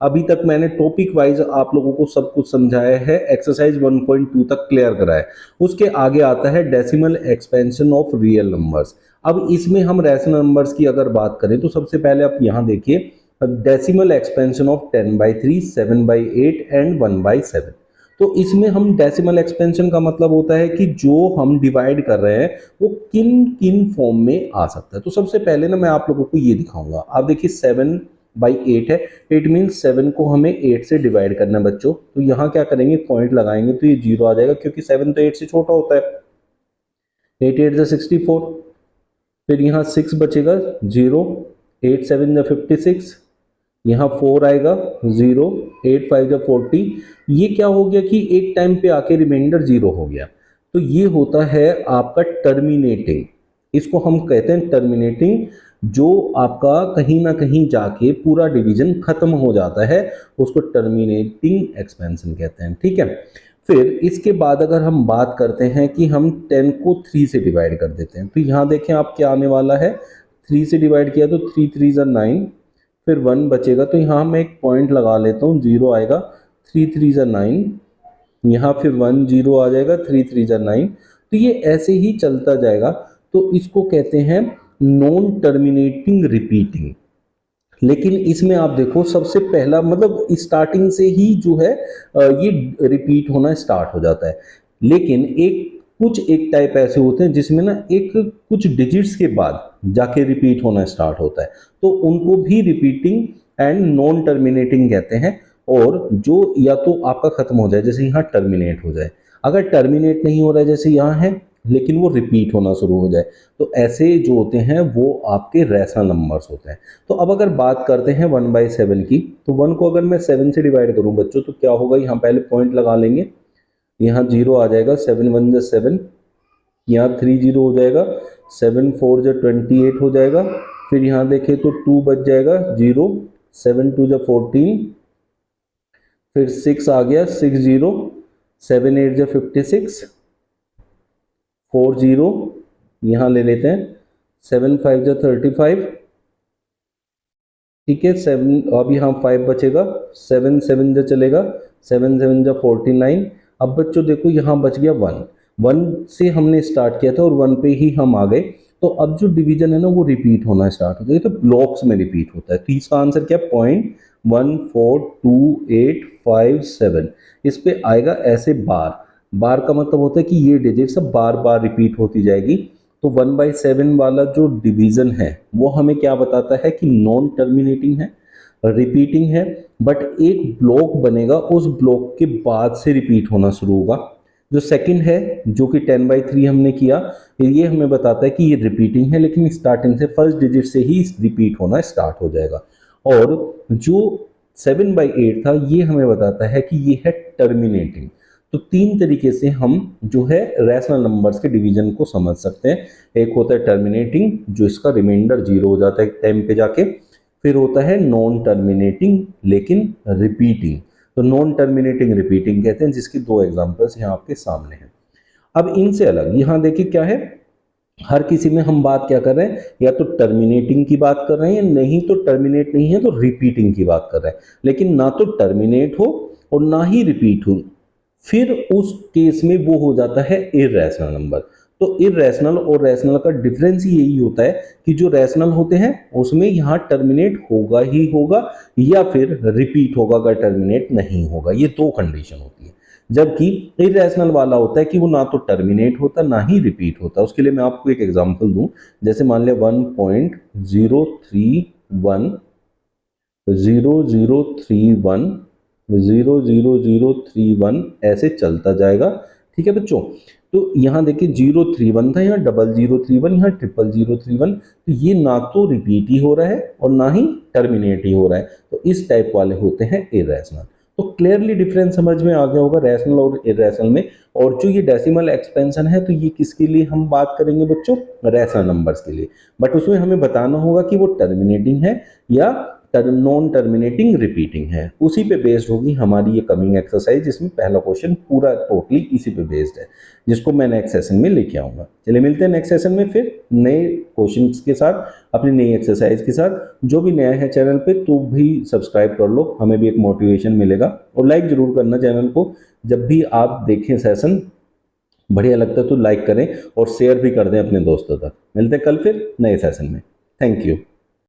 अभी तक मैंने टॉपिक वाइज आप लोगों को सब कुछ समझाया है, एक्सरसाइज 1.2 तक क्लियर कराया। उसके आगे आता है decimal expansion of real numbers. अब इसमें हम रैशनल नंबर्स की अगर बात करें तो सबसे पहले आप यहाँ देखिए, डेसिमल एक्सपेंशन ऑफ 10/3, 7/8 एंड 1/7। तो इसमें हम डेसिमल एक्सपेंशन का मतलब होता है कि जो हम डिवाइड कर रहे हैं वो किन किन फॉर्म में आ सकता है। तो सबसे पहले ना मैं आप लोगों को ये दिखाऊंगा। आप देखिए 7/8 है, इट मीन्स 7 को हमें 8 से डिवाइड करना है बच्चों। तो यहाँ क्या करेंगे, पॉइंट लगाएंगे तो ये 0 आ जाएगा, क्योंकि 7 तो 8 से छोटा होता है। 8 8 64, फिर यहाँ 6 बचेगा 0, 8 7 56, यहाँ 4 आएगा 0, 8 5 40। ये क्या हो गया कि एक टाइम पे आके रिमाइंडर 0 हो गया। तो ये होता है आपका टर्मिनेटिंग, इसको हम कहते हैं टर्मिनेटिंग। जो आपका कहीं ना कहीं जाके पूरा डिवीजन खत्म हो जाता है, उसको टर्मिनेटिंग एक्सपेंशन कहते हैं, ठीक है। फिर इसके बाद अगर हम बात करते हैं कि हम 10 को 3 से डिवाइड कर देते हैं, तो यहाँ देखें आप क्या आने वाला है, 3 से डिवाइड किया तो 3 3 9, फिर 1 बचेगा। तो यहाँ मैं एक पॉइंट लगा लेता हूँ, 0 आएगा, 3 3 9, यहाँ फिर 1 0 आ जाएगा, 3 3 9। तो ये ऐसे ही चलता जाएगा। तो इसको कहते हैं नॉन टर्मिनेटिंग रिपीटिंग। लेकिन इसमें आप देखो सबसे पहला मतलब स्टार्टिंग से ही जो है ये रिपीट होना स्टार्ट हो जाता है। लेकिन एक टाइप ऐसे होते हैं जिसमें ना एक कुछ डिजिट्स के बाद जाके रिपीट होना स्टार्ट होता है, तो उनको भी रिपीटिंग एंड नॉन टर्मिनेटिंग कहते हैं। और जो या तो आपका खत्म हो जाए, जैसे यहाँ टर्मिनेट हो जाए, अगर टर्मिनेट नहीं हो रहा है जैसे यहाँ है, लेकिन वो रिपीट होना शुरू हो जाए, तो ऐसे जो होते हैं वो आपके रैशनल नंबर्स होते हैं। तो अब अगर बात करते हैं 1/7 की, तो 1 को अगर मैं 7 से डिवाइड करूं बच्चों, तो क्या होगा, यहाँ पहले पॉइंट लगा लेंगे, यहाँ 0 आ जाएगा, 7 1 जा 7, यहाँ 3 0 हो जाएगा, 7 4 जा 28 हो जाएगा। फिर यहाँ देखें तो 2 बच जाएगा 0, 7 2 जा 14, फिर 6 आ गया 6 0, 7 8 जा 56, 4 0, यहाँ ले लेते हैं 7 5 जा 35, ठीक है। 7 अब यहाँ 5 बचेगा, 7 7 जा चलेगा, 7 7 जा 49। अब बच्चों देखो यहाँ बच गया 1, 1 से हमने स्टार्ट किया था और 1 पे ही हम आ गए। तो अब जो डिवीजन है ना वो रिपीट होना स्टार्ट हो जाएगा, तो ब्लॉक्स में रिपीट होता है। तो इसका आंसर क्या, 0.142857। इस पे आएगा ऐसे बार, बार का मतलब होता है कि ये डिजिट सब बार बार रिपीट होती जाएगी। तो 1/7 वाला जो डिवीजन है वो हमें क्या बताता है कि नॉन टर्मिनेटिंग है, रिपीटिंग है, बट एक ब्लॉक बनेगा, उस ब्लॉक के बाद से रिपीट होना शुरू होगा। जो सेकंड है जो कि 10/3 हमने किया, ये हमें बताता है कि ये रिपीटिंग है, लेकिन स्टार्टिंग से फर्स्ट डिजिट से ही रिपीट होना स्टार्ट हो जाएगा। और जो 7/8 था ये हमें बताता है कि ये है टर्मिनेटिंग। तो 3 तरीके से हम जो है रैशनल नंबर्स के डिवीजन को समझ सकते हैं। एक होता है टर्मिनेटिंग, जो इसका रिमाइंडर 0 हो जाता है टाइम पे जाके। फिर होता है नॉन टर्मिनेटिंग लेकिन रिपीटिंग, तो नॉन टर्मिनेटिंग रिपीटिंग कहते हैं, जिसकी 2 एग्जांपल्स यहाँ आपके सामने हैं। अब इनसे अलग यहाँ देखिए क्या है, हर किसी में हम बात क्या कर रहे हैं, या तो टर्मिनेटिंग की बात कर रहे हैं, नहीं तो टर्मिनेट नहीं है तो रिपीटिंग की बात कर रहे हैं। लेकिन ना तो टर्मिनेट हो और ना ही रिपीट हो, फिर उस केस में वो हो जाता है इररेशनल नंबर। तो इररेशनल और रैशनल का डिफरेंस ही यही होता है कि जो रैशनल होते हैं उसमें यहाँ टर्मिनेट होगा ही होगा, या फिर रिपीट होगा अगर टर्मिनेट नहीं होगा। ये 2 कंडीशन होती है। जबकि इररेशनल वाला होता है कि वो ना तो टर्मिनेट होता ना ही रिपीट होता। उसके लिए मैं आपको एक एग्जांपल दूं, जैसे मान लिया 1.031 0031 00031 ऐसे चलता जाएगा, ठीक है बच्चों। तो यहाँ देखिए 031 था, यहाँ 0031, यहाँ 00031। तो ये ना तो रिपीट ही हो रहा है और ना ही टर्मिनेट ही हो रहा है, तो इस टाइप वाले होते हैं इररेशनल। तो क्लियरली डिफरेंस समझ में आ गया होगा रैशनल और इररेशनल में। और जो ये डेसिमल एक्सपेंशन है, तो ये किसके लिए हम बात करेंगे बच्चों, रैशनल नंबर्स के लिए। बट उसमें हमें बताना होगा कि वो टर्मिनेटिंग है या नॉन टर्मिनेटिंग रिपीटिंग है, उसी पे बेस्ड होगी हमारी ये कमिंग एक्सरसाइज, जिसमें पहला क्वेश्चन पूरा टोटली इसी पे बेस्ड है, जिसको मैं नेक्स्ट सेशन में लेके आऊँगा। चलिए मिलते हैं नेक्स्ट सेशन में फिर नए क्वेश्चंस के साथ, अपनी नई एक्सरसाइज के साथ। जो भी नया है चैनल पे तो भी सब्सक्राइब कर लो, हमें भी एक मोटिवेशन मिलेगा, और लाइक जरूर करना चैनल को। जब भी आप देखें सेशन बढ़िया लगता है तो लाइक करें और शेयर भी कर दें अपने दोस्तों तक। मिलते हैं कल फिर नए सेशन में। Thank you.